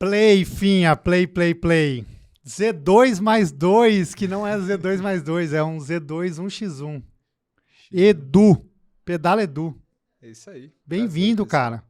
Play, Finha, play. Z2 mais 2, que não é Z2 mais 2, é um Z2 1x1. Edu, pedala Edu. É isso aí. Bem-vindo, Prazer, cara.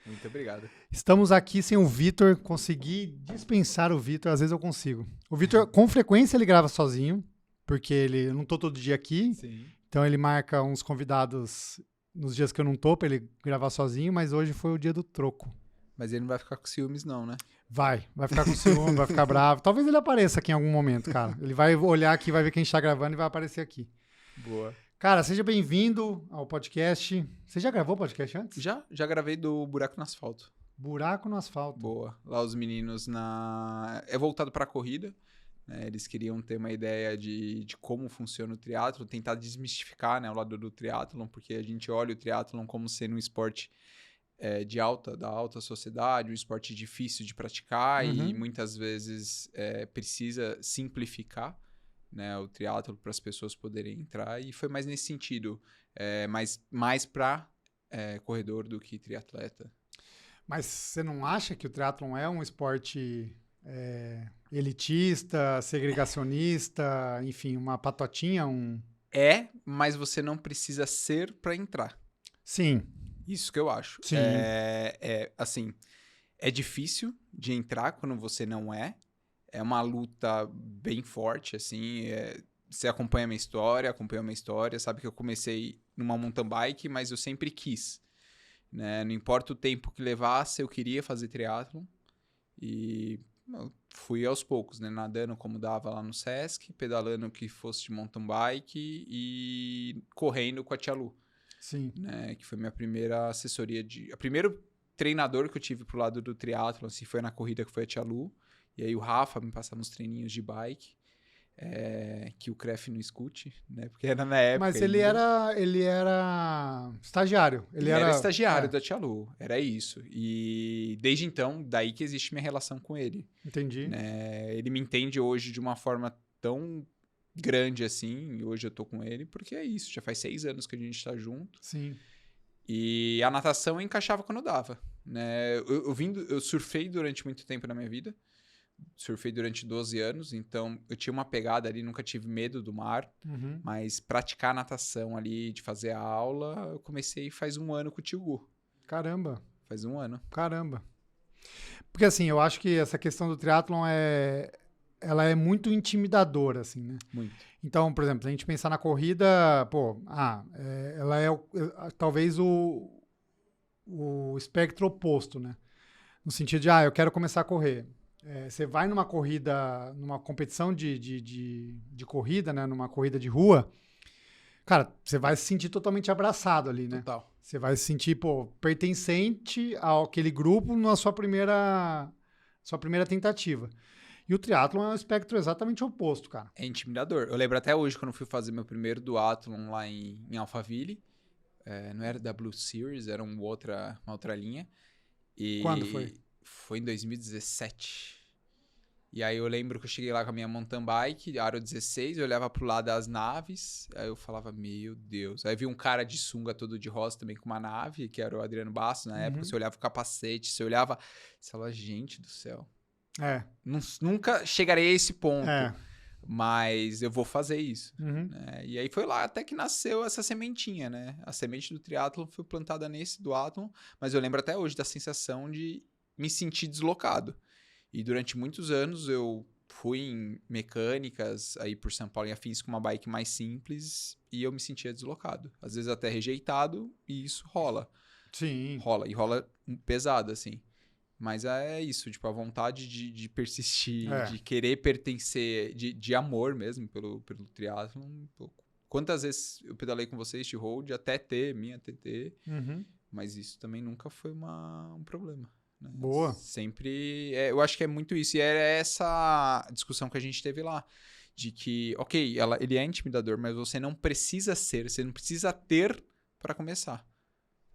Muito obrigado. Estamos aqui sem o Vitor, consegui dispensar o Vitor, às vezes eu consigo. O Vitor, com frequência, ele grava sozinho, porque eu não tô todo dia aqui, Sim. então ele marca uns convidados nos dias que eu não tô pra ele gravar sozinho, mas hoje foi o dia do troco. Mas ele não vai ficar com ciúmes, não, né? Vai ficar com ciúme, vai ficar bravo. Talvez ele apareça aqui em algum momento, cara. Ele vai olhar aqui, vai ver que a gente tá gravando e vai aparecer aqui. Boa. Cara, seja bem-vindo ao podcast. Você já gravou podcast antes? Já gravei do Buraco no Asfalto. Buraco no Asfalto. Boa. Lá os meninos É voltado pra corrida, né? Eles queriam ter uma ideia de como funciona o triatlon, tentar desmistificar, né, o lado do triatlon, porque a gente olha o triatlon como sendo um esporte da alta sociedade, um esporte difícil de praticar e muitas vezes precisa simplificar, né, o triatlo para as pessoas poderem entrar, e foi mais nesse sentido, mais para corredor do que triatleta. Mas você não acha que o triatlon é um esporte elitista, segregacionista, enfim, uma patotinha, Mas você não precisa ser para entrar. Sim. Isso que eu acho. Sim. Assim, é difícil de entrar quando você não é. É uma luta bem forte, assim. Você acompanha a minha história, sabe que eu comecei numa mountain bike, mas eu sempre quis, né? Não importa o tempo que levasse, eu queria fazer triatlon. E eu fui aos poucos, né? Nadando como dava lá no Sesc, pedalando o que fosse de mountain bike e correndo com a Tia Lu. Sim. Né, que foi minha primeira assessoria o primeiro treinador que eu tive pro lado do triatlon, assim, foi na corrida, que foi a Tia Lu. E aí o Rafa me passava uns treininhos de bike, que o Cref não escute, né? Porque era na época. Mas ele era estagiário. Ele era estagiário da Tia Lu, era isso. E desde então, daí que existe minha relação com ele. Entendi. Né? Ele me entende hoje de uma forma tão grande assim, e hoje eu tô com ele, porque é isso, já faz 6 anos que a gente tá junto. Sim. E a natação eu encaixava quando dava, né? Eu surfei durante muito tempo na minha vida, surfei durante 12 anos, então eu tinha uma pegada ali, nunca tive medo do mar, mas praticar natação ali, de fazer a aula, eu comecei faz 1 ano com o Tio Gu. Caramba. Faz 1 ano. Caramba. Porque assim, eu acho que essa questão do triatlon ela é muito intimidadora, assim, né? Muito. Então, por exemplo, se a gente pensar na corrida, ela é talvez o espectro oposto, né? No sentido de, eu quero começar a correr. Você vai numa corrida, numa competição de corrida, né? Numa corrida de rua, cara, você vai se sentir totalmente abraçado ali, né? Total. Você vai se sentir, pertencente àquele grupo na sua primeira tentativa. E o triatlon é um espectro exatamente oposto, cara. É intimidador. Eu lembro até hoje, quando eu fui fazer meu primeiro duatlon lá em Alphaville. Não era da Blue Series, era uma outra linha. E Quando foi? Foi em 2017. E aí eu lembro que eu cheguei lá com a minha mountain bike, aro 16, eu olhava pro lado das naves, aí eu falava, meu Deus. Aí vi um cara de sunga todo de rosa também com uma nave, que era o Adriano Bastos na época. Você olhava o capacete, você falava, gente do céu. Nunca chegarei a esse ponto, mas eu vou fazer isso. Né? E aí foi lá até que nasceu essa sementinha, né? A semente do triatlon foi plantada nesse duatlon, mas eu lembro até hoje da sensação de me sentir deslocado. E durante muitos anos eu fui em mecânicas aí por São Paulo e afins com uma bike mais simples e eu me sentia deslocado. Às vezes até rejeitado, e isso rola. Sim. Rola, e rola pesado, assim. Mas é isso, tipo, a vontade de persistir, de querer pertencer, de amor mesmo pelo triatlon. Quantas vezes eu pedalei com vocês de road, até ter minha TT, mas isso também nunca foi um problema. Né? Boa. Sempre, eu acho que é muito isso, e era essa discussão que a gente teve lá, de que, ok, ele é intimidador, mas você não precisa ser, você não precisa ter para começar.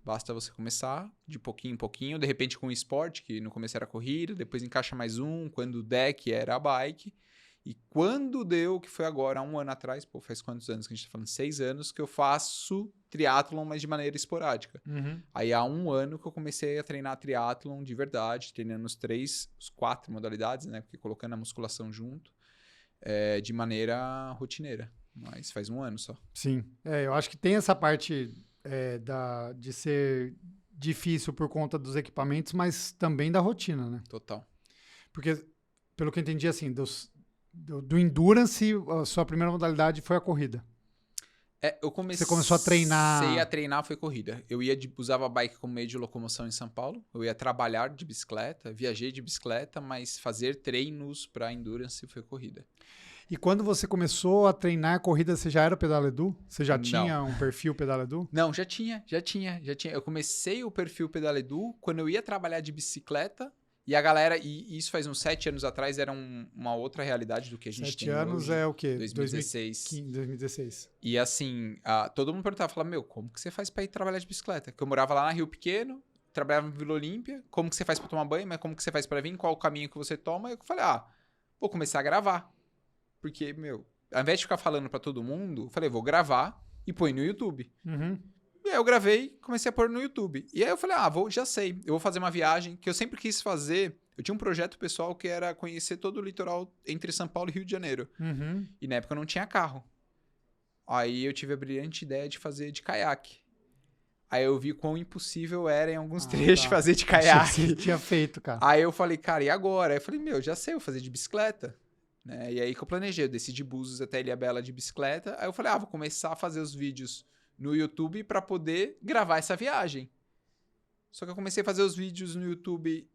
Basta você começar de pouquinho em pouquinho, de repente com o esporte, que no começo era corrida, depois encaixa mais quando o deck era a bike, E quando deu, que foi agora, há um ano atrás, pô, faz quantos anos que a gente tá falando? 6 anos que eu faço triatlon, mas de maneira esporádica. Aí há um ano que eu comecei a treinar triatlon de verdade, treinando os 4 modalidades, né? Porque colocando a musculação junto, de maneira rotineira. Mas faz um ano só. Sim. Eu acho que tem essa parte de ser difícil por conta dos equipamentos, mas também da rotina, né? Total. Porque, pelo que eu entendi, assim, do Endurance, a sua primeira modalidade foi a corrida. Eu comecei... Você começou a treinar... a treinar, foi corrida. Eu usava a bike como meio de locomoção em São Paulo. Eu ia trabalhar de bicicleta, viajei de bicicleta, mas fazer treinos para Endurance foi corrida. E quando você começou a treinar a corrida, você já era Pedaledu? Você já tinha um perfil Pedaledu? Não, já tinha. Eu comecei o perfil Pedaledu quando eu ia trabalhar de bicicleta e a galera, e isso faz uns 7 anos atrás, era uma outra realidade do que a gente 7 tem anos hoje. é o quê? 2016. 2016. E assim, todo mundo perguntava, falava, como que você faz pra ir trabalhar de bicicleta? Porque eu morava lá na Rio Pequeno, trabalhava em Vila Olímpia, como que você faz pra tomar banho, mas como que você faz pra vir, qual o caminho que você toma? E eu falei, vou começar a gravar. Porque, ao invés de ficar falando pra todo mundo, eu falei, vou gravar e põe no YouTube. E aí eu gravei, comecei a pôr no YouTube. E aí eu falei, já sei, eu vou fazer uma viagem que eu sempre quis fazer. Eu tinha um projeto pessoal que era conhecer todo o litoral entre São Paulo e Rio de Janeiro. E na época eu não tinha carro. Aí eu tive a brilhante ideia de fazer de caiaque. Aí eu vi quão impossível era em alguns trechos fazer de caiaque. Você tinha feito, cara. Aí eu falei, cara, e agora? Aí eu falei, já sei, eu vou fazer de bicicleta. Né? E aí que eu planejei, eu desci de Búzios até Ilhabela de bicicleta. Aí eu falei, vou começar a fazer os vídeos no YouTube para poder gravar essa viagem. Só que eu comecei a fazer os vídeos no YouTube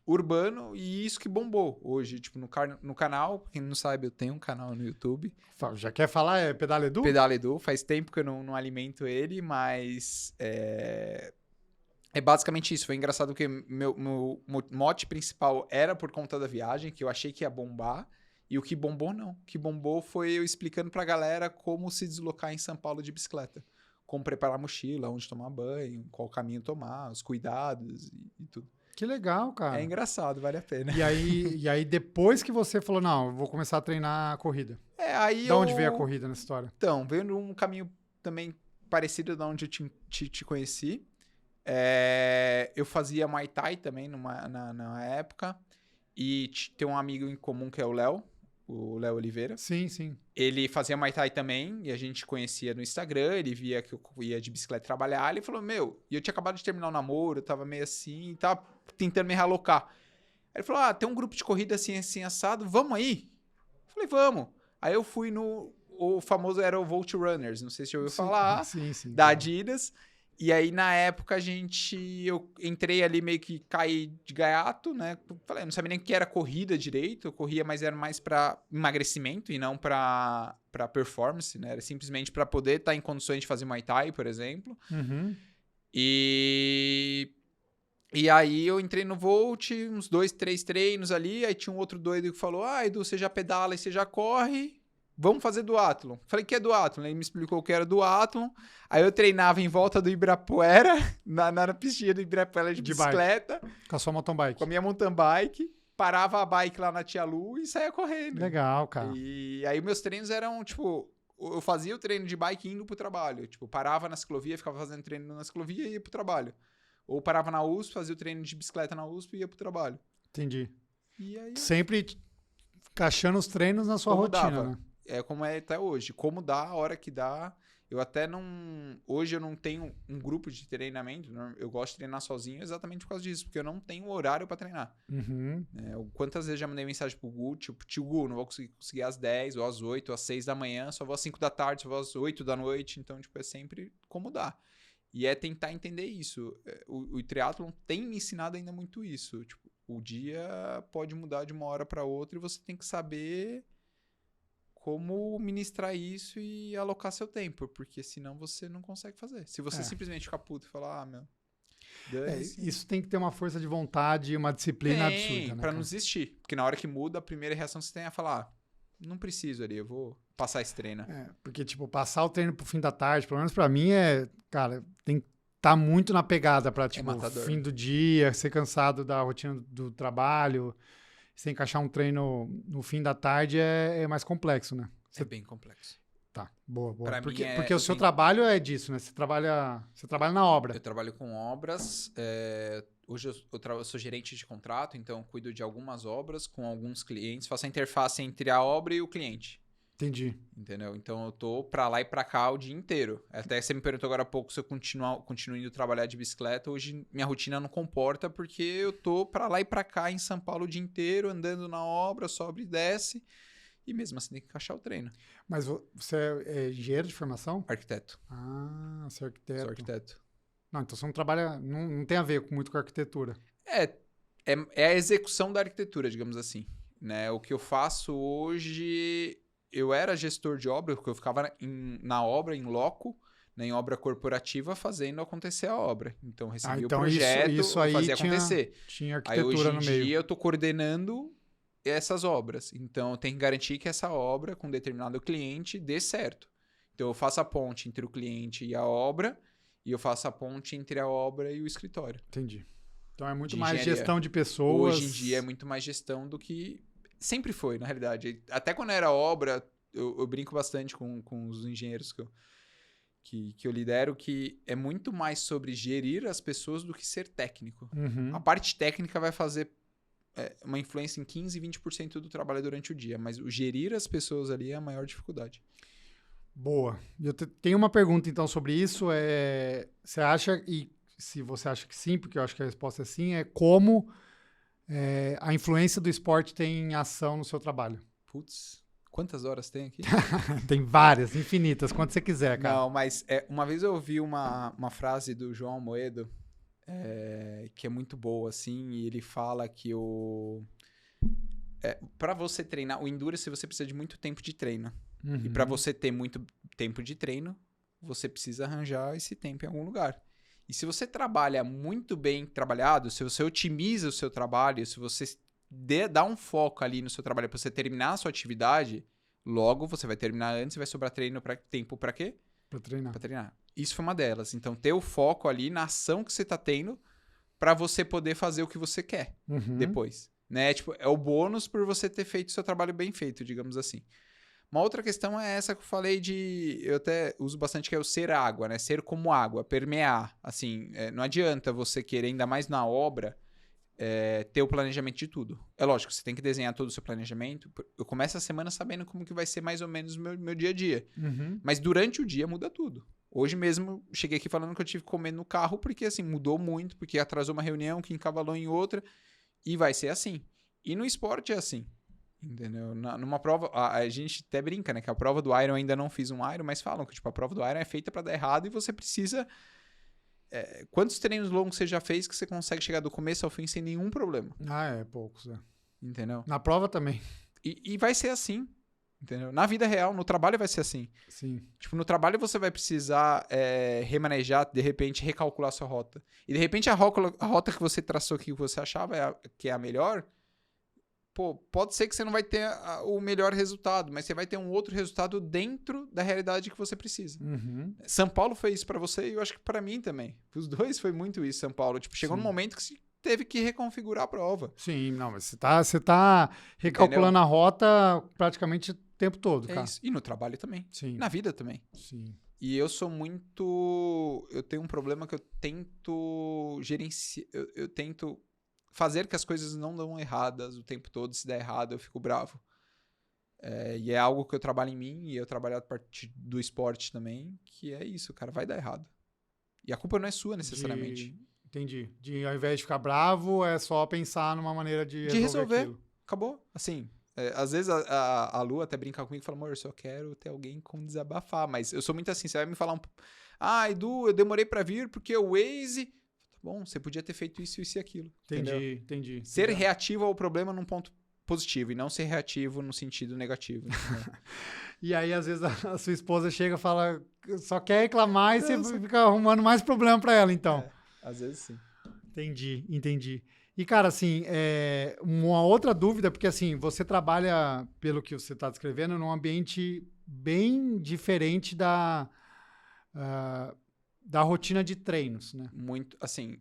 urbano e isso que bombou hoje, tipo, no canal. Pra quem não sabe, eu tenho um canal no YouTube. Já quer falar? É Pedaledu? Pedaledu. Faz tempo que eu não alimento ele, mas é basicamente isso. Foi engraçado porque meu mote principal era por conta da viagem, que eu achei que ia bombar. E o que bombou, não. O que bombou foi eu explicando pra galera como se deslocar em São Paulo de bicicleta. Como preparar a mochila, onde tomar banho, qual caminho tomar, os cuidados e tudo. Que legal, cara. É engraçado, vale a pena. E aí depois que você falou, não, eu vou começar a treinar a corrida. Aí onde veio a corrida nessa história? Então, veio um caminho também parecido da onde eu te conheci. Eu fazia Muay Thai também na época. E tem um amigo em comum que é o Léo Oliveira. Sim, sim. Ele fazia Muay Thai também, e a gente conhecia no Instagram, ele via que eu ia de bicicleta trabalhar, ele falou, e eu tinha acabado de terminar o namoro, eu tava meio assim, tava tentando me realocar. Aí ele falou, tem um grupo de corrida assim, assim, assado, vamos aí? Eu falei, vamos. Aí eu fui o famoso era o Volt Runners, não sei se você ouviu falar, sim, da Adidas. E aí, na época, eu entrei ali meio que caí de gaiato, né? Falei, não sabia nem o que era corrida direito. Eu corria, mas era mais para emagrecimento e não para performance, né? Era simplesmente para poder estar em condições de fazer Muay Thai, por exemplo. E aí eu entrei no Volt, uns 2, 3 treinos ali. Aí tinha um outro doido que falou, Edu, você já pedala e você já corre. Vamos fazer duatlon. Falei, que é duatlon? Ele me explicou o que era duatlon. Aí eu treinava em volta do Ibirapuera, na piscina do Ibirapuera de bicicleta. Com a sua mountain bike. Com a minha mountain bike. Parava a bike lá na Tia Lu e saía correndo. Legal, cara. E aí meus treinos eram, tipo... Eu fazia o treino de bike indo pro trabalho. Tipo, parava na ciclovia, ficava fazendo treino na ciclovia e ia pro trabalho. Ou parava na USP, fazia o treino de bicicleta na USP e ia pro trabalho. Entendi. E aí... Sempre encaixando os treinos na sua rotina, né? Como é até hoje. Como dá, a hora que dá. Eu até não... Hoje eu não tenho um grupo de treinamento. Eu gosto de treinar sozinho exatamente por causa disso. Porque eu não tenho horário pra treinar. Quantas vezes já mandei mensagem pro Gu, tipo, tio Gu, não vou conseguir às 10, ou às 8, ou às 6 da manhã. Só vou às 5 da tarde, só vou às 8 da noite. Então, tipo, é sempre como dá. E é tentar entender isso. O triatlon tem me ensinado ainda muito isso. Tipo, o dia pode mudar de uma hora pra outra e você tem que saber... como ministrar isso e alocar seu tempo, porque senão você não consegue fazer. Se você simplesmente ficar puto e falar, isso tem que ter uma força de vontade e uma disciplina absurda, né? Pra não desistir. Porque na hora que muda, a primeira reação que você tem é falar, não preciso ali, eu vou passar esse treino. Porque, tipo, passar o treino pro fim da tarde, pelo menos pra mim, cara, tem que estar muito na pegada pra, tipo, fim do dia, ser cansado da rotina do trabalho. Você encaixar um treino no fim da tarde é mais complexo, né? É bem complexo. Tá, boa. Pra Porque, mim porque o seu trabalho é disso, né? Você trabalha na obra. Eu trabalho com obras. Hoje eu sou gerente de contrato, então eu cuido de algumas obras com alguns clientes. Faço a interface entre a obra e o cliente. Entendi. Entendeu? Então eu tô pra lá e pra cá o dia inteiro. Até você me perguntou agora há pouco se eu continuo indo trabalhar de bicicleta. Hoje minha rotina não comporta porque eu tô pra lá e pra cá em São Paulo o dia inteiro, andando na obra, sobe e desce. E mesmo assim tem que encaixar o treino. Mas você é engenheiro de formação? Arquiteto. Ah, você é arquiteto. Sou arquiteto. Não, então você não trabalha, não tem a ver muito com arquitetura. É a execução da arquitetura, digamos assim. Né? O que eu faço hoje... Eu era gestor de obra, porque eu ficava na obra, em loco, né, em obra corporativa, fazendo acontecer a obra. Então, recebia o projeto, isso aí fazia acontecer. Tinha Aí, hoje arquitetura em no meio. dia, eu estou coordenando essas obras. Então, eu tenho que garantir que essa obra, com determinado cliente, dê certo. Então, eu faço a ponte entre o cliente e a obra, e eu faço a ponte entre a obra e o escritório. Entendi. Então, é muito De mais engenharia. gestão de pessoas. Hoje em dia, é muito mais gestão do que... Sempre foi, na realidade. Até quando era obra... Eu brinco bastante com os engenheiros que eu lidero, que é muito mais sobre gerir as pessoas do que ser técnico. Uhum. A parte técnica vai fazer uma influência em 15%, 20% do trabalho durante o dia, mas o gerir as pessoas ali é a maior dificuldade. Boa. Eu tenho uma pergunta, então, sobre isso. Você acha, e se você acha que sim, porque eu acho que a resposta é sim, como a influência do esporte tem ação no seu trabalho? Putz... Quantas horas tem aqui? Tem várias, infinitas, quanto você quiser, cara. Não, mas uma vez eu ouvi uma frase do João Almoedo, que é muito boa, assim, e ele fala que para você treinar, o Endurance você precisa de muito tempo de treino. Uhum. E para você ter muito tempo de treino, você precisa arranjar esse tempo em algum lugar. E se você trabalha muito bem trabalhado, se você otimiza o seu trabalho, se você dá um foco ali no seu trabalho para você terminar a sua atividade, logo você vai terminar antes e vai sobrar tempo para quê? Para treinar. Para treinar. Isso foi uma delas. Então, ter o foco ali na ação que você está tendo para você poder fazer o que você quer depois. Né? Tipo, é o bônus por você ter feito o seu trabalho bem feito, digamos assim. Uma outra questão é essa que eu falei eu até uso bastante, que é o ser água, né? Ser como água, permear. Assim, não adianta você querer, ainda mais na obra, ter o planejamento de tudo. É lógico, você tem que desenhar todo o seu planejamento. Eu começo a semana sabendo como que vai ser mais ou menos o meu dia a dia. Uhum. Mas durante o dia muda tudo. Hoje mesmo, cheguei aqui falando que eu tive que comer no carro, porque assim, mudou muito, porque atrasou uma reunião, que encavalou em outra, e vai ser assim. E no esporte é assim, entendeu? Numa prova, a gente até brinca, né, que a prova do Iron, eu ainda não fiz um Iron, mas falam que tipo, a prova do Iron é feita para dar errado e você precisa... quantos treinos longos você já fez que você consegue chegar do começo ao fim sem nenhum problema? Poucos, Entendeu? Na prova também. E vai ser assim, entendeu? Na vida real, no trabalho vai ser assim. Sim. Tipo, no trabalho você vai precisar remanejar, de repente recalcular sua rota. E de repente a rota que você traçou que você achava que é a melhor, pô, pode ser que você não vai ter o melhor resultado, mas você vai ter um outro resultado dentro da realidade que você precisa. Uhum. São Paulo foi isso pra você e eu acho que pra mim também. Os dois foi muito isso, São Paulo. Tipo, chegou num momento que você teve que reconfigurar a prova. Sim, não, mas você tá recalculando a rota praticamente o tempo todo, cara. Isso. E no trabalho também. Sim. Na vida também. Sim. E eu sou muito... Eu tenho um problema que eu tento gerenciar... Eu tento fazer que as coisas não dão erradas o tempo todo. Se der errado, eu fico bravo. E é algo que eu trabalho em mim, e eu trabalho a partir do esporte também, que é isso, cara, vai dar errado. E a culpa não é sua, necessariamente. Entendi. Ao invés de ficar bravo, é só pensar numa maneira de resolver aquilo. Acabou. Assim, às vezes a Lu até brinca comigo e fala, amor, eu só quero ter alguém com desabafar. Mas eu sou muito assim, você vai me falar Edu, eu demorei pra vir porque o Waze... Tá bom, você podia ter feito isso e aquilo. Entendi. Ser reativo ao problema num ponto positivo e não ser reativo no sentido negativo. E aí, às vezes, a sua esposa chega e fala, só quer reclamar e você fica arrumando mais problema pra ela, então. Às vezes sim. Entendi. E, cara, assim, uma outra dúvida, porque, assim, você trabalha, pelo que você está descrevendo, num ambiente bem diferente da rotina de treinos, né? Muito, assim,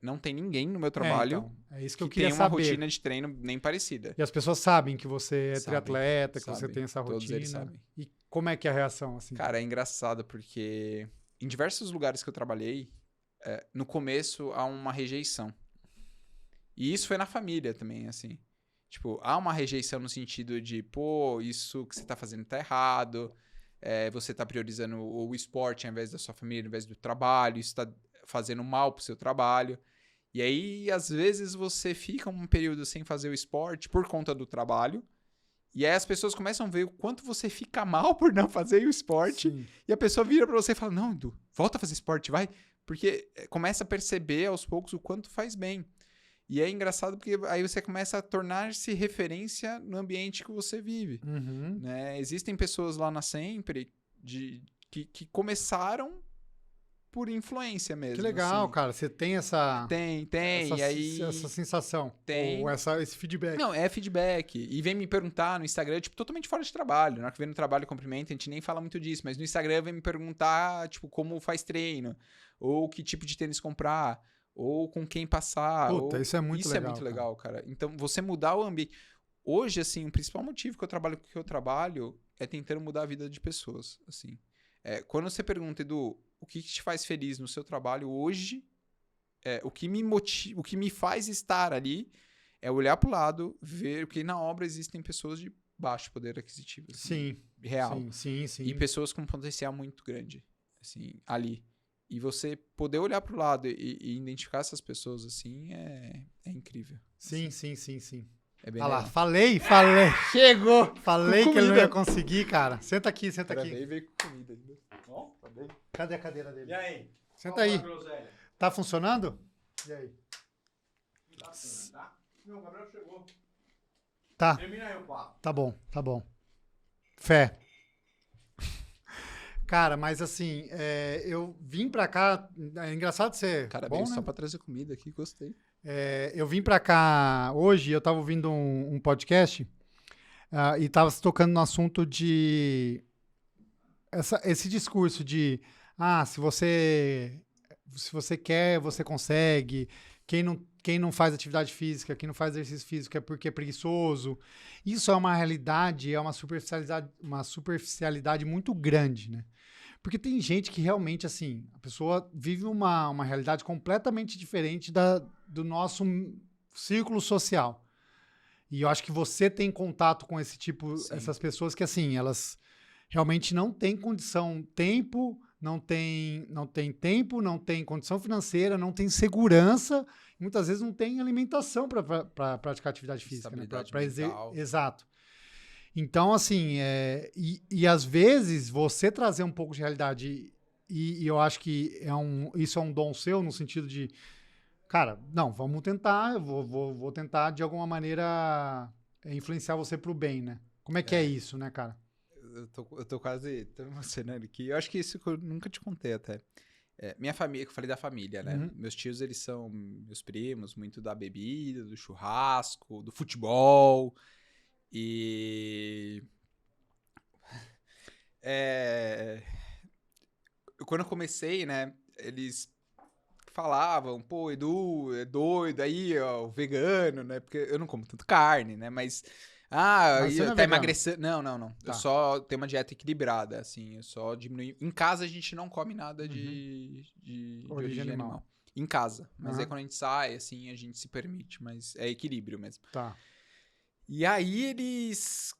não tem ninguém no meu trabalho É isso que eu que queria tenha uma saber. rotina de treino nem parecida. E as pessoas sabem que você é Sabem, triatleta, que você sabem. tem essa Todos eles rotina. sabem. E como é que é a reação, assim? Cara, é engraçado porque em diversos lugares que eu trabalhei, no começo há uma rejeição. E isso foi na família também, assim. Tipo, há uma rejeição no sentido de, pô, isso que você tá fazendo tá errado, você tá priorizando o esporte ao invés da sua família, ao invés do trabalho, isso tá fazendo mal pro seu trabalho. E aí, às vezes, você fica um período sem fazer o esporte por conta do trabalho, e aí as pessoas começam a ver o quanto você fica mal por não fazer o esporte, Sim. e a pessoa vira pra você e fala, não, Edu, volta a fazer esporte, vai. Porque começa a perceber aos poucos o quanto faz bem. E é engraçado porque aí você começa a tornar-se referência no ambiente que você vive. Uhum. Né? Existem pessoas lá na Sempre que começaram por influência mesmo. Que legal, assim. cara. Você tem essa E aí essa sensação, tem. ou esse feedback. Não, é feedback. E vem me perguntar no Instagram, tipo, totalmente fora de trabalho. Na hora que vem no trabalho cumprimenta, a gente nem fala muito disso. Mas no Instagram vem me perguntar, tipo, como faz treino. Ou que tipo de tênis comprar. Ou com quem passar. Puta, isso é muito isso legal. é muito legal, cara. Então, você mudar o ambiente. Hoje, assim, o principal motivo que eu trabalho é tentando mudar a vida de pessoas, assim. Quando você pergunta, Edu, o que te faz feliz no seu trabalho hoje, o que me faz estar ali é olhar pro lado, ver que na obra existem pessoas de baixo poder aquisitivo. Assim, Sim. real. Sim. E pessoas com potencial muito grande, assim, ali. E você poder olhar pro lado e identificar essas pessoas, assim, é incrível. Sim. É bem Olha lá, legal. falei. Chegou! Falei Com que ele não comida. ia conseguir, cara. Senta aqui. Veio com comida ainda. Ó, tá bem. Cadê a cadeira dele? E aí? Senta aí. Groselha? Tá funcionando? E aí? Não tá funcionando, tá? Não, o Gabriel chegou. Tá. Termina aí o papo. Tá bom. Fé. Cara, mas assim, eu vim pra cá. É engraçado ser. Cara, bom, veio né? só pra trazer comida aqui, gostei. Eu vim pra cá hoje, eu tava ouvindo um podcast e tava se tocando no assunto de esse discurso de se você quer, você consegue. Quem não faz atividade física, quem não faz exercício físico é porque é preguiçoso. Isso é uma realidade, é uma superficialidade muito grande, né? Porque tem gente que realmente, assim, a pessoa vive uma realidade completamente diferente do nosso círculo social. E eu acho que você tem contato com Sim. essas pessoas que, assim, elas realmente não têm condição, não tem tempo, não tem condição financeira, não tem segurança, e muitas vezes não tem alimentação para praticar atividade física. Né? Estabilidade mental. Exato. Então, assim, e às vezes você trazer um pouco de realidade, e eu acho que isso é um dom seu, no sentido de, cara, não, vamos tentar, eu vou tentar de alguma maneira influenciar você pro bem, né? Como é que é isso, né, cara? Eu tô quase tô me emocionando aqui. Eu acho que isso que eu nunca te contei até. Minha família, que eu falei da família, né? Uhum. Meus tios, eles são meus primos, muito da bebida, do churrasco, do futebol. E quando eu comecei, né, eles falavam, pô, Edu, é doido aí, ó, o vegano, né, porque eu não como tanto carne, né, mas Mas você não é tá vegano? emagrecendo. Não. Tá. Eu só tenho uma dieta equilibrada, assim, eu só diminuo. Em casa a gente não come nada de origem animal. Em casa. Mas aí Aham. quando a gente sai, assim, a gente se permite, mas é equilíbrio mesmo. Tá. E aí eles.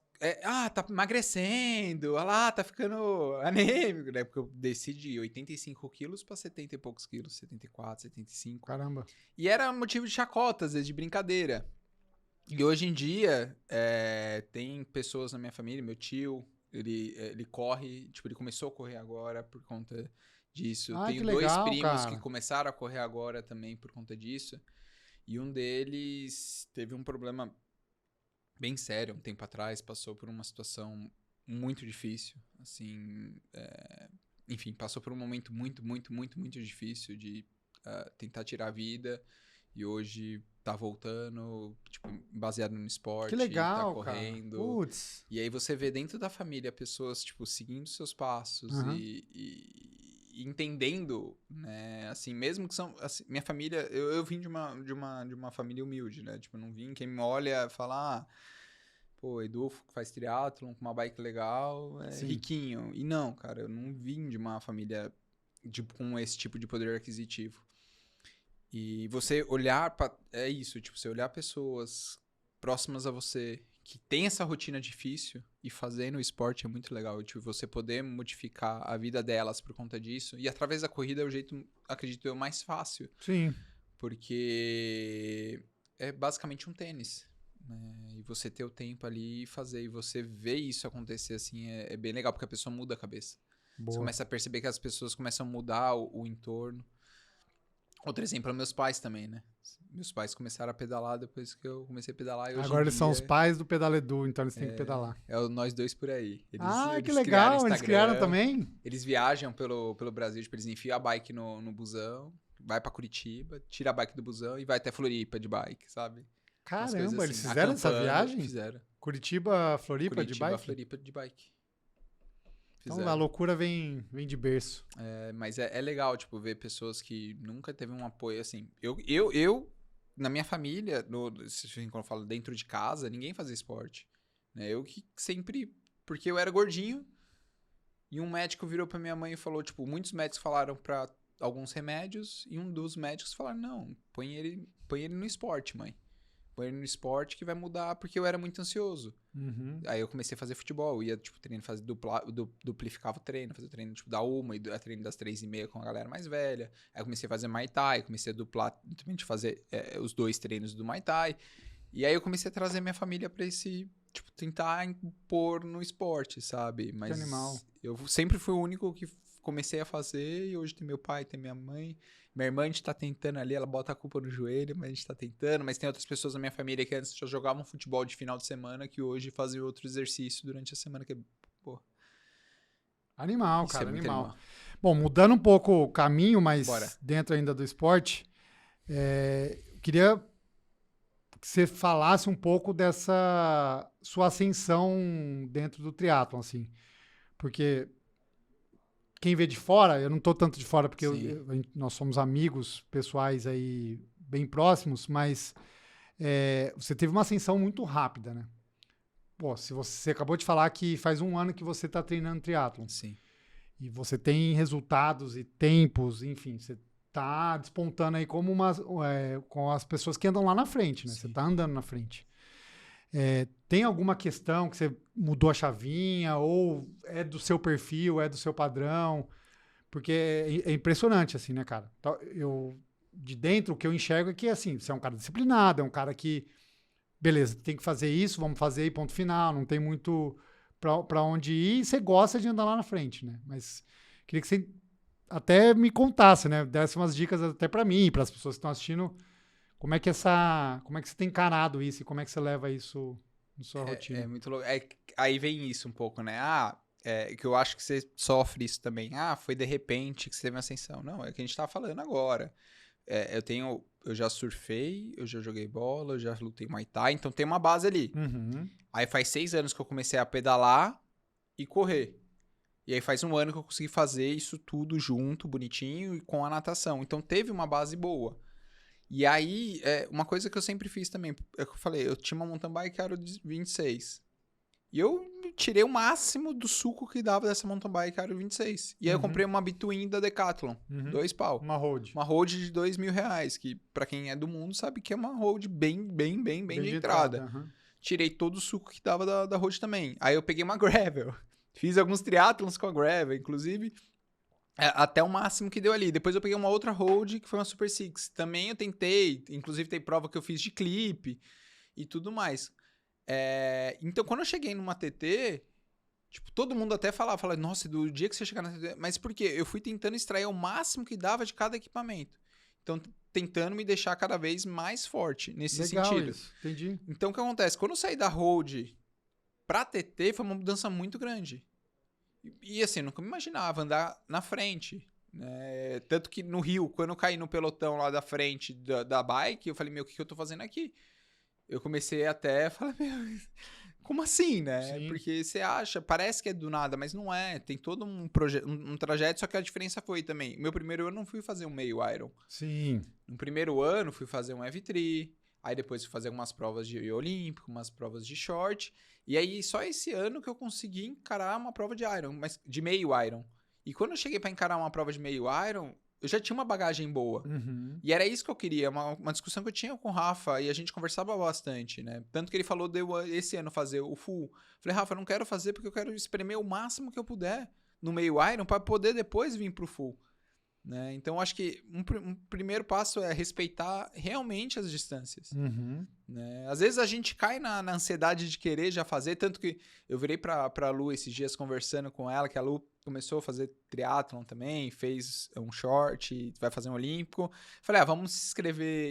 Tá emagrecendo, olha lá, tá ficando anêmico, né? Porque eu desci de 85 quilos pra 70 e poucos quilos, 74, 75. Caramba. E era motivo de chacota, às vezes, de brincadeira. E hoje em dia, tem pessoas na minha família, meu tio, ele corre, tipo, ele começou a correr agora por conta disso. Ah, Tenho que dois legal, primos cara. que começaram a correr agora também por conta disso. E um deles teve um problema bem sério um tempo atrás, passou por uma situação muito difícil, assim, enfim, passou por um momento muito, muito, muito, muito difícil de tentar tirar a vida e hoje tá voltando, tipo, baseado no esporte, Que legal, tá correndo. cara. Putz. E aí você vê dentro da família pessoas, tipo, seguindo seus passos Aham. e entendendo, né, assim, mesmo que são, assim, minha família, eu vim de uma família humilde, né, tipo, eu não vim, quem me olha fala, pô, Edu faz triatlon com uma bike legal, é Sim. riquinho, e não, cara, eu não vim de uma família com esse tipo de poder aquisitivo. E você olhar para é isso, tipo, você olhar pessoas próximas a você que tem essa rotina difícil e fazendo o esporte é muito legal, tipo, você poder modificar a vida delas por conta disso. E através da corrida é o jeito, acredito eu, mais fácil, Sim. porque é basicamente um tênis, né? E você ter o tempo ali e fazer, e você ver isso acontecer assim é bem legal, porque a pessoa muda a cabeça. Você Boa. começa a perceber que as pessoas começam a mudar o entorno. Outro exemplo é meus pais também, né? Meus pais começaram a pedalar depois que eu comecei a pedalar. E hoje Agora em eles são os dia pais do Pedaledu, então eles têm que pedalar. é o nós dois por aí. Que Eles criaram legal, eles criaram Instagram, também? eles viajam pelo Brasil, tipo, eles enfiam a bike no busão, vai pra Curitiba, tira a bike do busão e vai até Floripa de bike, sabe? Umas coisas Caramba, eles assim, fizeram essa acampando, viagem? Fizeram. Curitiba, Floripa de Curitiba, bike? Floripa de bike. Então Fizeram. a loucura vem de berço. Mas é legal, tipo, ver pessoas que nunca teve um apoio, assim. Eu na minha família, quando eu falo dentro de casa, ninguém fazia esporte. Né? Eu que sempre... Porque eu era gordinho e um médico virou pra minha mãe e falou, tipo, muitos médicos falaram pra alguns remédios e um dos médicos falaram, não, põe ele no esporte, mãe. Põe ele no esporte que vai mudar, porque eu era muito ansioso. Uhum. Aí eu comecei a fazer futebol, ia, tipo, treino, fazer duplificava o treino, fazia o treino, tipo, da 1 e treino das 3:30 com a galera mais velha. Aí eu comecei a fazer Muay Thai, comecei a duplar, também fazer os 2 treinos do Muay Thai. E aí eu comecei a trazer minha família pra esse, tipo, tentar impor no esporte, sabe? Mas animal. eu sempre fui o único que comecei a fazer e hoje tem meu pai, tem minha mãe. Minha irmã, a gente tá tentando ali, ela bota a culpa no joelho, mas a gente tá tentando. Mas tem outras pessoas na minha família que antes já jogavam futebol de final de semana, que hoje fazem outro exercício durante a semana, que pô, Animal, isso cara, é muito animal. animal. Bom, mudando um pouco o caminho, mas Bora. dentro ainda do esporte, eu queria que você falasse um pouco dessa sua ascensão dentro do triatlon, assim. Porque quem vê de fora, eu não tô tanto de fora porque Sim. nós somos amigos pessoais aí bem próximos, mas você teve uma ascensão muito rápida, né? Pô, se você acabou de falar que faz um ano que você está treinando triatlon Sim. e você tem resultados e tempos, enfim, você tá despontando aí como com as pessoas que andam lá na frente, né? Sim. Você tá andando na frente. Tem alguma questão que você mudou a chavinha ou é do seu perfil, é do seu padrão? Porque é impressionante, assim, né, cara? De dentro, o que eu enxergo é que, assim, você é um cara disciplinado, é um cara que, beleza, tem que fazer isso, vamos fazer e ponto final, não tem muito pra onde ir, e você gosta de andar lá na frente, né? Mas queria que você até me contasse, né? Desse umas dicas até pra mim, para as pessoas que estão assistindo, como é que você tem encarado isso e como é que você leva isso na sua rotina? É muito louco. Aí vem isso um pouco, né? Que eu acho que você sofre isso também. Foi de repente que você teve uma ascensão. Não, é o que a gente tá falando agora. Eu já surfei, eu já joguei bola, eu já lutei Muay Thai, então tem uma base ali. Uhum. Aí faz 6 anos que eu comecei a pedalar e correr. E aí faz um ano que eu consegui fazer isso tudo junto, bonitinho, e com a natação. Então teve uma base boa. E aí, uma coisa que eu sempre fiz também, é que eu falei, eu tinha uma mountain bike aro 26. E eu tirei o máximo do suco que dava dessa mountain bike aro 26. E aí eu comprei uma Between da Decathlon, 2 pau. Uma road. Uma road de R$2.000, que pra quem é do mundo sabe que é uma road bem de entrada. Uhum. Tirei todo o suco que dava da road também. Aí eu peguei uma gravel. Fiz alguns triatlons com a gravel, inclusive... até o máximo que deu ali. Depois eu peguei uma outra road, que foi uma Super Six. Também eu tentei, inclusive tem prova que eu fiz de clipe e tudo mais. Então, quando eu cheguei numa TT, tipo, todo mundo até falava, nossa, do dia que você chegar na TT... Mas por quê? Eu fui tentando extrair o máximo que dava de cada equipamento. Então, tentando me deixar cada vez mais forte nesse sentido. Isso, entendi. Então, o que acontece? Quando eu saí da road pra TT, foi uma mudança muito grande. E assim, eu nunca me imaginava andar na frente. Né? Tanto que no Rio, quando eu caí no pelotão lá da frente da bike, eu falei, meu, o que eu tô fazendo aqui? Eu comecei até a falar, meu, como assim, né? Sim. Porque você acha, parece que é do nada, mas não é. Tem todo um trajeto, só que a diferença foi também. Meu primeiro ano eu não fui fazer um meio Iron. Sim. No primeiro ano fui fazer um F3, aí depois fui fazer algumas provas de olímpico, umas provas de short, e aí só esse ano que eu consegui encarar uma prova de Iron, mas de meio Iron. E quando eu cheguei pra encarar uma prova de meio Iron, eu já tinha uma bagagem boa. Uhum. E era isso que eu queria, uma discussão que eu tinha com o Rafa, e a gente conversava bastante, né? Tanto que ele falou de eu esse ano fazer o full. Falei, Rafa, eu não quero fazer porque eu quero espremer o máximo que eu puder no meio Iron para poder depois vir pro full. Né? Então, acho que um primeiro passo é respeitar realmente as distâncias. Uhum. Né? Às vezes a gente cai na ansiedade de querer já fazer, tanto que eu virei pra Lu esses dias conversando com ela, que a Lu começou a fazer triatlon também, fez um short, vai fazer um olímpico. Falei, vamos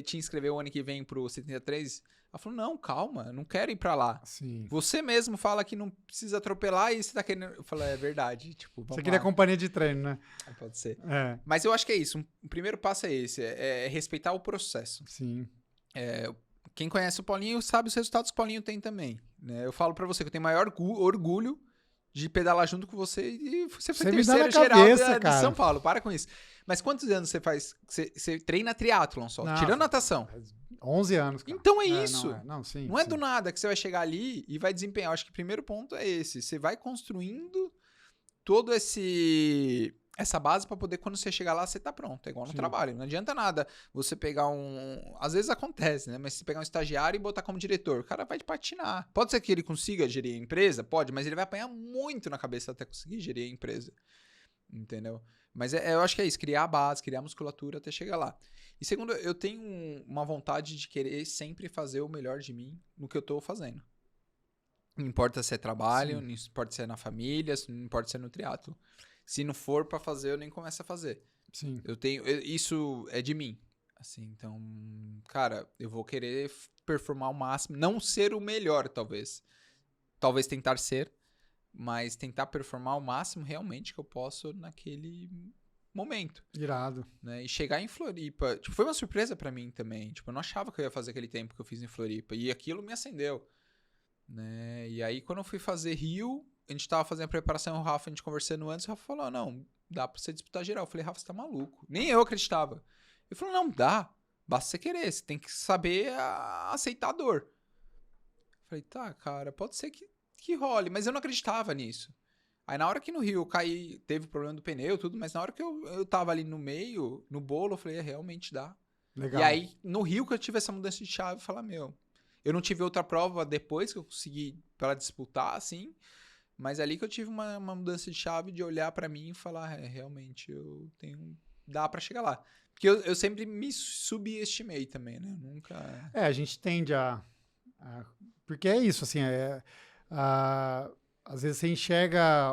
te inscrever o ano que vem pro 73? Ela falou, não, calma, eu não quero ir pra lá. Sim. Você mesmo fala que não precisa atropelar e você tá querendo... Eu falei, é verdade, tipo, vamos Você queria lá. companhia de treino, né? Pode ser. É. Mas eu acho que é isso. O primeiro passo é esse, é respeitar o processo. Sim. Quem conhece o Paulinho sabe os resultados que o Paulinho tem também. Né? Eu falo pra você que eu tenho maior orgulho de pedalar junto com você e você foi me dá na terceiro geral cabeça, de cara. São Paulo. Para com isso. Mas quantos anos você faz? Você treina triatlon só, Não, tirando natação. 11 anos, cara. Então é isso. Não, sim. Não é sim. do nada que você vai chegar ali e vai desempenhar. Eu acho que o primeiro ponto é esse. Você vai construindo todo essa base pra poder, quando você chegar lá, você tá pronto. É igual no Sim. trabalho. Não adianta nada você pegar às vezes acontece, né? Mas se você pegar um estagiário e botar como diretor, o cara vai te patinar. Pode ser que ele consiga gerir a empresa? Pode, mas ele vai apanhar muito na cabeça até conseguir gerir a empresa. Entendeu? Mas eu acho que é isso, criar a base, criar a musculatura até chegar lá. E segundo, eu tenho uma vontade de querer sempre fazer o melhor de mim no que eu tô fazendo. Não importa se é trabalho, Sim. não importa se é na família, não importa se é no triatlo. Se não for pra fazer, eu nem começo a fazer. Sim. Isso é de mim. Assim, então, cara, eu vou querer performar o máximo, não ser o melhor, talvez. Talvez tentar ser, mas tentar performar o máximo realmente que eu posso naquele momento. Irado. Né? E chegar em Floripa, tipo, foi uma surpresa pra mim também. Tipo, eu não achava que eu ia fazer aquele tempo que eu fiz em Floripa. E aquilo me acendeu. Né? E aí, quando eu fui fazer Rio, a gente tava fazendo a preparação, o Rafa, a gente conversando antes, o Rafa falou, não, dá pra você disputar geral. Eu falei, Rafa, você tá maluco. Nem eu acreditava. Ele falou, não, dá. Basta você querer, você tem que saber aceitar a dor. Eu falei, tá, cara, pode ser que role, mas eu não acreditava nisso. Aí na hora que no Rio eu caí, teve o problema do pneu, tudo, mas na hora que eu tava ali no meio, no bolo, eu falei, realmente dá. Legal. E aí, no Rio que eu tive essa mudança de chave, eu falei, eu não tive outra prova depois que eu consegui para disputar, assim, mas ali que eu tive uma mudança de chave de olhar pra mim e falar, realmente, dá pra chegar lá. Porque eu sempre me subestimei também, né? Nunca... A gente tende porque é isso, assim, às vezes você enxerga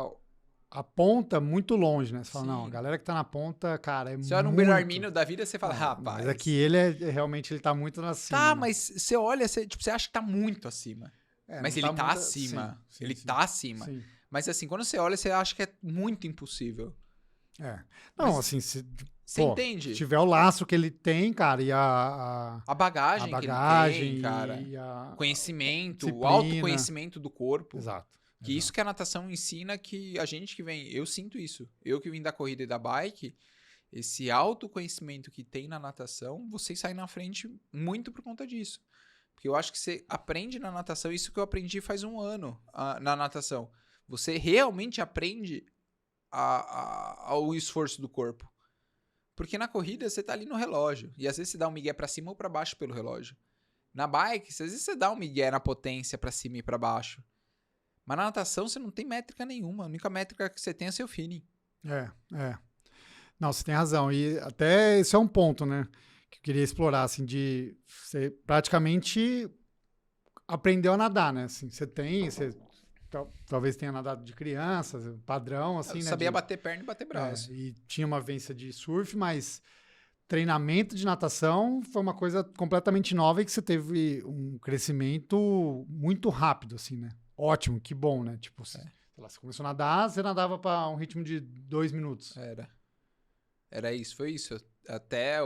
a ponta muito longe, né? Você fala, Sim. não, a galera que tá na ponta, cara, é muito... Você olha um Bellarmino da vida, você fala, rapaz... Mas aqui ele realmente ele tá muito acima. Tá, né? mas você olha, você acha que tá muito acima. Mas não ele tá muito- acima. Sim, Ele sim, tá acima. sim. Mas assim, quando você olha, você acha que é muito impossível. Não, Mas assim, Você entende? se tiver o laço que ele tem, cara, e a A bagagem, bagagem que ele tem, cara. e a Conhecimento, o disciplina. autoconhecimento do corpo. Exato. Que isso que a natação ensina, que a gente que vem... Eu sinto isso. Eu que vim da corrida e da bike, esse autoconhecimento que tem na natação, vocês saem na frente muito por conta disso. Porque eu acho que você aprende na natação, isso que eu aprendi faz um ano na natação. Você realmente aprende ao esforço do corpo. Porque na corrida você tá ali no relógio. E às vezes você dá um migué pra cima ou pra baixo pelo relógio. Na bike, às vezes você dá um migué na potência pra cima e pra baixo. Mas na natação você não tem métrica nenhuma. A única métrica que você tem é seu feeling. Não, você tem razão. E até esse é um ponto, né? Que eu queria explorar, assim, de você praticamente aprendeu a nadar, né? Assim, você talvez tenha nadado de criança, padrão, assim, Eu né? sabia bater perna e bater braço. E tinha uma vivência de surf, mas treinamento de natação foi uma coisa completamente nova e que você teve um crescimento muito rápido, assim, né? Ótimo, que bom, né? Tipo, sei lá, você começou a nadar, você nadava para um ritmo de 2 minutos. Era isso, foi isso. Até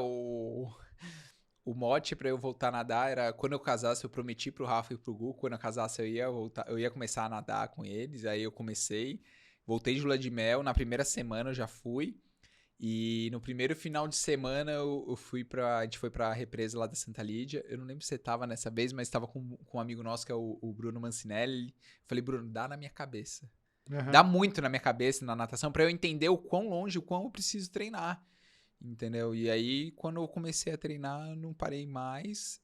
O mote pra eu voltar a nadar era quando eu casasse, eu prometi pro Rafa e pro Gu, quando eu casasse eu ia começar a nadar com eles, aí eu comecei, voltei de lua de mel, na primeira semana eu já fui, e no primeiro final de semana a gente foi pra represa lá da Santa Lídia, eu não lembro se você tava nessa vez, mas tava com um amigo nosso que é o Bruno Mancinelli, falei, Bruno, dá na minha cabeça, dá muito na minha cabeça na natação pra eu entender o quão longe, o quão eu preciso treinar. Entendeu? E aí, quando eu comecei a treinar, eu não parei mais.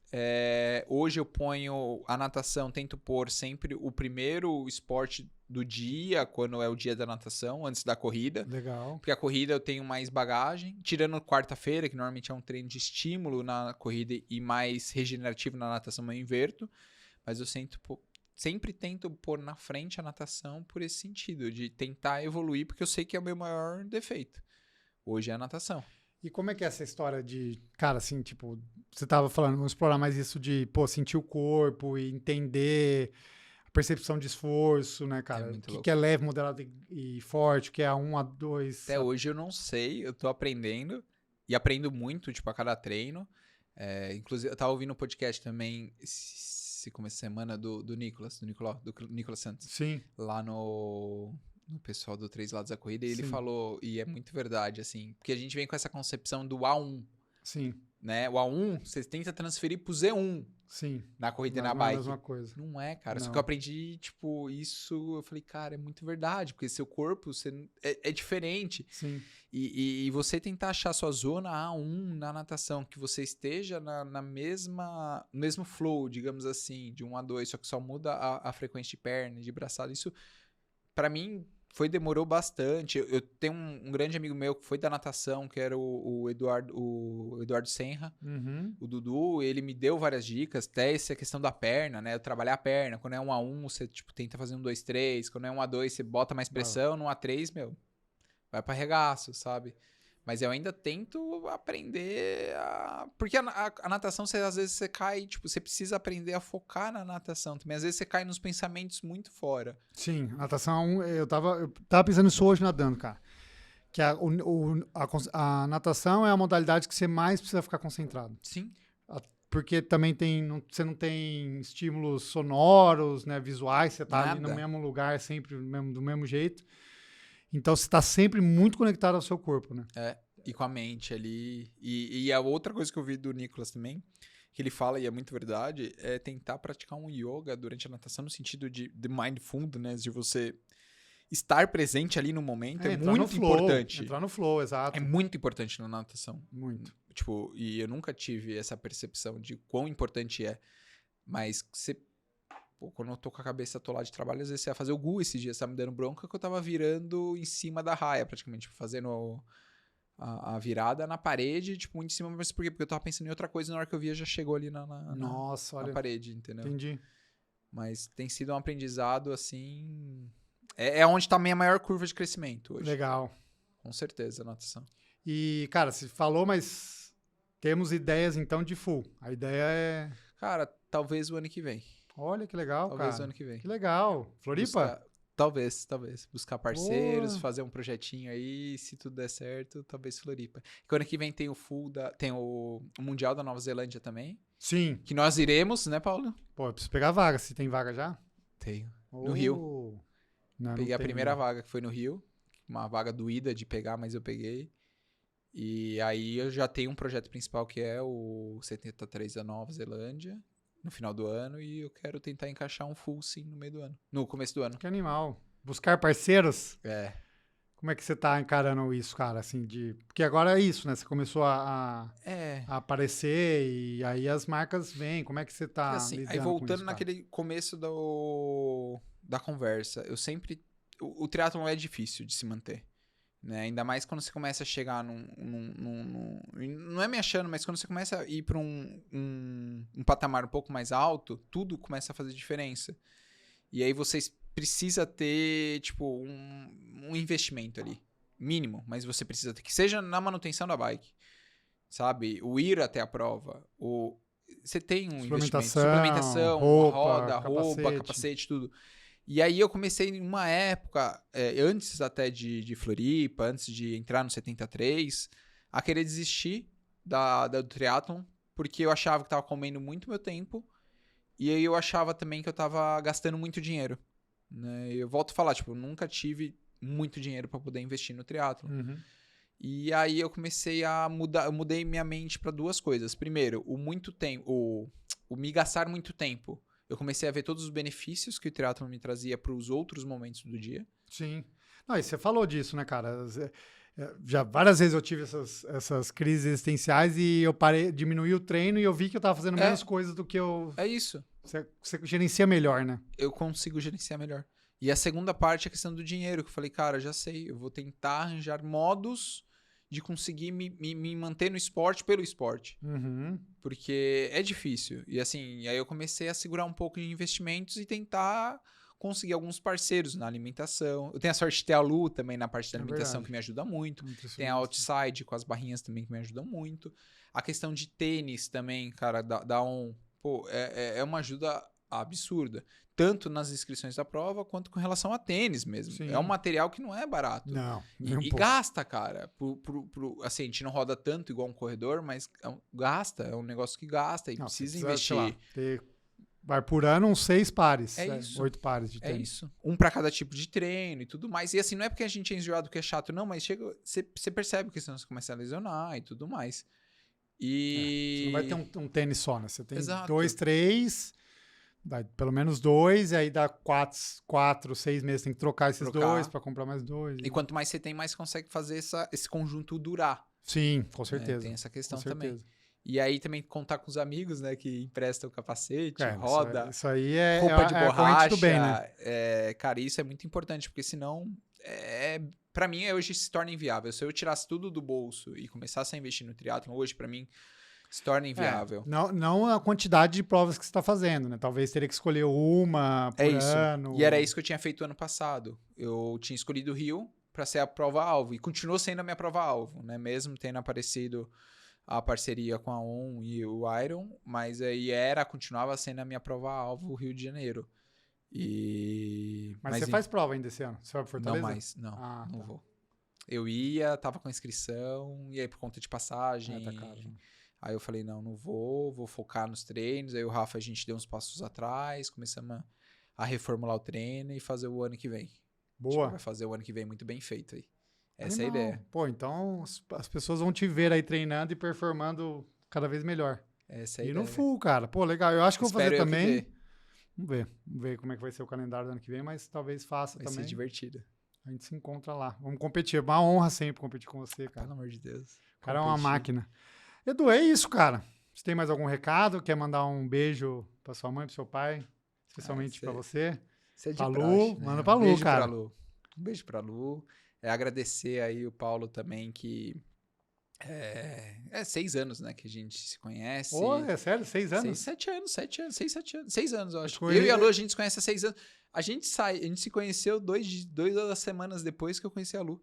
Hoje eu ponho a natação, tento pôr sempre o primeiro esporte do dia, quando é o dia da natação, antes da corrida. Legal. Porque a corrida eu tenho mais bagagem. Tirando quarta-feira, que normalmente é um treino de estímulo na corrida e mais regenerativo na natação, eu inverto. Mas eu sempre tento pôr na frente a natação por esse sentido, de tentar evoluir, porque eu sei que é o meu maior defeito. Hoje é a natação. E como é que é essa história de, cara, assim, tipo, você tava falando, vamos explorar mais isso de, pô, sentir o corpo e entender a percepção de esforço, né, cara? muito O louco. que é leve, moderado e forte, o que é A1, A2. Até hoje eu não sei, eu tô aprendendo e aprendo muito, tipo, a cada treino. Inclusive, eu tava ouvindo um podcast também esse começo de semana do Nicolas Santos, Sim, lá no pessoal do Três Lados da Corrida, e ele Sim. falou, e é muito verdade, assim, porque a gente vem com essa concepção do A1, sim, né? O A1, você tenta transferir pro Z1 sim. na corrida e Mas na não é a bike. mesma coisa. Não é, cara. Só Não. que eu aprendi, tipo, isso. Eu falei, cara, é muito verdade. Porque seu corpo é diferente. Sim, E você tentar achar sua zona A1 na natação, que você esteja no mesmo flow, digamos assim, de 1 a 2, só que só muda a frequência de perna, de braçada. Isso, pra mim, demorou bastante. Eu tenho um grande amigo meu que foi da natação, que era o Eduardo Senra, uhum. o Dudu, ele me deu várias dicas, até essa questão da perna, né? Trabalhar a perna. Quando é 1 a 1, você tipo, tenta fazer 1, 2, 3. Quando é 1 a 2, você bota mais pressão. No 1 a 3, meu, vai pra regaço, sabe? Mas eu ainda tento aprender a... Porque a natação, às vezes você cai, tipo, você precisa aprender a focar na natação também. Às vezes você cai nos pensamentos muito fora. Sim, natação, eu tava pensando nisso hoje nadando, cara. Que a natação é a modalidade que você mais precisa ficar concentrado. Sim. Porque também você não tem estímulos sonoros, né, visuais, você tá ali no Nada. mesmo lugar, sempre do mesmo jeito. Então você está sempre muito conectado ao seu corpo, né? E com a mente ali. E a outra coisa que eu vi do Nicolas também, que ele fala, e é muito verdade, é tentar praticar um yoga durante a natação, no sentido de mindfulness, de você estar presente ali no momento, é entrar muito no flow, importante. Entrar no flow, exato. É muito importante na natação. Muito. Tipo, e eu nunca tive essa percepção de quão importante é. Mas você... Pô, quando eu tô com a cabeça atolada de trabalho, às vezes você ia fazer o Gu esses dias, tá me dando bronca, que eu tava virando em cima da raia, praticamente, fazendo a virada na parede, tipo, muito em cima, mas por quê? Porque eu tava pensando em outra coisa, na hora que eu via já chegou ali Nossa, na olha, parede, entendeu? entendi. Mas tem sido um aprendizado, assim... É onde tá a minha maior curva de crescimento hoje. Legal. Com certeza, a natação. E, cara, você falou, mas temos ideias, então, de full. A ideia é... Cara, talvez o ano que vem. Olha que legal, Talvez cara. o ano que vem. Que legal. Floripa? Talvez. Buscar parceiros, Boa. fazer um projetinho aí, se tudo der certo, talvez Floripa. Porque ano que vem tem tem o Mundial da Nova Zelândia também, Sim. que nós iremos, né, Paulo? Pô, eu preciso pegar vaga. Se tem vaga já? Tenho. No Rio. Não, Peguei não a tem, primeira não. vaga, que foi no Rio. Uma vaga doída de pegar, mas eu peguei. E aí eu já tenho um projeto principal, que é o 73 da Nova Zelândia, no final do ano, e eu quero tentar encaixar um full sim no meio do ano. No começo do ano. Que animal. Buscar parceiros? É. Como é que você tá encarando isso, cara? Assim, porque agora é isso, né? Você começou a aparecer e aí as marcas vêm. Como é que você tá Assim, lidando aí com voltando isso, cara? naquele começo da conversa, eu sempre... O triatlon é difícil de se manter, né? Ainda mais quando você começa a chegar não é me achando, mas quando você começa a ir para um patamar um pouco mais alto, tudo começa a fazer diferença. E aí você precisa ter, tipo, um investimento ali, mínimo, mas você precisa ter, que seja na manutenção da bike, sabe? O ir até a prova, você tem um investimento, suplementação, roupa, roupa, capacete, tudo. E aí eu comecei em uma época, antes até de Floripa, antes de entrar no 73, a querer desistir do triatlon porque eu achava que tava comendo muito meu tempo, e aí eu achava também que eu tava gastando muito dinheiro, né? Eu volto a falar, tipo, eu nunca tive muito dinheiro para poder investir no triatlo. Uhum. E aí eu comecei a mudar, eu mudei minha mente para duas coisas. Primeiro, o muito tempo, o me gastar muito tempo. Eu comecei a ver todos os benefícios que o triatlo me trazia para os outros momentos do dia. Sim. Não, e você falou disso, né, cara? Já várias vezes eu tive essas crises existenciais e eu diminuí o treino e eu vi que eu tava fazendo menos coisas do que eu... É isso. Você gerencia melhor, né? Eu consigo gerenciar melhor. E a segunda parte é a questão do dinheiro, que eu falei, cara, já sei, eu vou tentar arranjar modos de conseguir me manter no esporte pelo esporte. Uhum. Porque é difícil. E assim, aí eu comecei a segurar um pouco de investimentos e tentar conseguir alguns parceiros na alimentação. Eu tenho a sorte de ter a Lu também na parte da alimentação, verdade. que me ajuda muito. Tem a Outside com as barrinhas também que me ajudam muito. A questão de tênis também, cara, dá um... Pô, é uma ajuda absurda. Tanto nas inscrições da prova, quanto com relação a tênis mesmo. Sim. É um material que não é barato. Não, E gasta, cara. Assim, a gente não roda tanto igual um corredor, mas gasta. É um negócio que gasta e Não, precisa você investir. Sei lá, vai por ano uns 6 pares. É isso. 8 pares de tênis. É isso. Um pra cada tipo de treino e tudo mais. E assim, não é porque a gente é enjoado que é chato, não, mas você percebe que senão você começa a lesionar e tudo mais. E... Você não vai ter um tênis só, né? Você tem Exato. 2, 3, pelo menos 2, e aí dá 4, 6 meses. Tem que trocar esses 2 para comprar mais 2. E quanto mais você tem, mais você consegue fazer esse conjunto durar. Sim, com certeza. Tem essa questão com certeza. também. E aí também contar com os amigos, né, que emprestam o capacete, roda, isso aí é roupa de a borracha. corrente do bem, né? Cara, isso é muito importante, porque senão, pra mim, hoje se torna inviável. Se eu tirasse tudo do bolso e começasse a investir no triatlon, hoje, pra mim, se torna inviável. Não a quantidade de provas que você está fazendo, né? Talvez teria que escolher uma por ano. E era isso que eu tinha feito ano passado. Eu tinha escolhido o Rio para ser a prova-alvo, e continuou sendo a minha prova-alvo, né? Mesmo tendo aparecido a parceria com a ON e o Iron, mas aí continuava sendo a minha prova-alvo o Rio de Janeiro. Mas você faz prova ainda esse ano? Você vai para Fortaleza? Não mais, não vou. Eu tava com inscrição, e aí por conta de passagem... Tá caro. Aí eu falei, não vou focar nos treinos. Aí o Rafa, a gente deu uns passos atrás, começamos a reformular o treino e fazer o ano que vem. Boa. A gente vai fazer o ano que vem muito bem feito aí. Essa é a ideia. Pô, então as pessoas vão te ver aí treinando e performando cada vez melhor. Essa é a ideia. ideia. No full, cara. Pô, legal. Eu acho que eu vou fazer também. Vamos ver como é que vai ser o calendário do ano que vem, mas talvez faça também. Vai ser divertido. A gente se encontra lá. Vamos competir. É uma honra sempre competir com você, cara. Pelo amor de Deus. O cara é uma máquina. Edu, é isso, cara. Você tem mais algum recado? Quer mandar um beijo pra sua mãe, pro seu pai? Especialmente pra você? Você é de pra praxe, Lu, né? Manda pra Lu, cara. Um beijo pra Lu. Agradecer aí o Paulo também, que... 6 anos, né, que a gente se conhece. É sério? 6 anos? 7 anos. 6 anos, eu acho. Eu e a Lu, a gente se conhece há 6 anos. A gente se conheceu 2 semanas depois que eu conheci a Lu.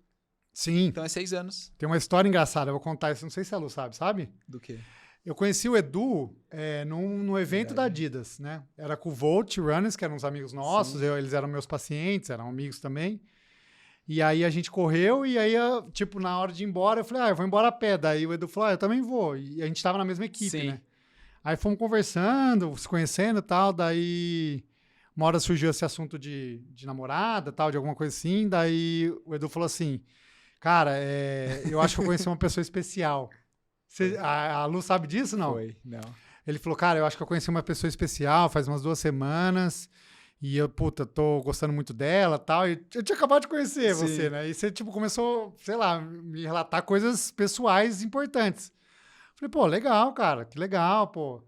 Sim. Então é 6 anos. Tem uma história engraçada, eu vou contar isso, não sei se a Lu sabe? Do quê? Eu conheci o Edu num evento da Adidas, né? Era com o Volt Runners, que eram uns amigos nossos, eles eram meus pacientes, eram amigos também. E aí a gente correu e aí, tipo, na hora de ir embora, eu falei, eu vou embora a pé. Daí o Edu falou, eu também vou. E a gente tava na mesma equipe, né? Aí fomos conversando, se conhecendo e tal, daí... Uma hora surgiu esse assunto de namorada, tal, de alguma coisa assim, daí o Edu falou assim, cara, eu acho que eu conheci uma pessoa especial. A Lu sabe disso, não? Não. Ele falou, cara, eu acho que eu conheci uma pessoa especial faz umas 2 semanas e eu, tô gostando muito dela e tal. E eu tinha acabado de conhecer você, né? E você, tipo, começou, sei lá, me relatar coisas pessoais importantes. Falei, pô, legal, cara, que legal, pô.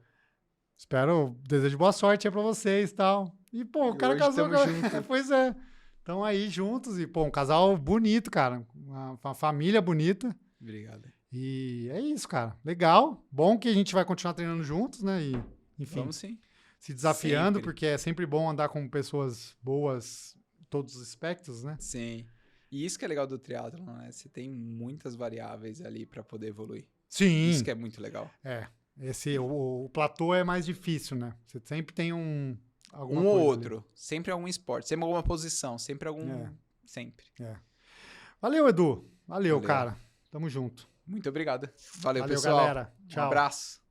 Desejo boa sorte aí pra vocês e tal. E, pô, o cara casou. Pois é. Estão aí juntos e, pô, um casal bonito, cara. Uma família bonita. Obrigado. E é isso, cara. Legal. Bom que a gente vai continuar treinando juntos, né? E, enfim. Vamos sim. Se desafiando, porque é sempre bom andar com pessoas boas em todos os aspectos, né? Sim. E isso que é legal do triatlon, né? Você tem muitas variáveis ali pra poder evoluir. Sim. Isso que é muito legal. O platô é mais difícil, né? Você sempre tem alguma ou coisa outro. Ali. Sempre algum esporte. Sempre alguma posição. Sempre algum... Sempre. Valeu, Edu. Valeu, cara. Tamo junto. Muito obrigado. Valeu, Valeu, pessoal. galera. Tchau. Um abraço.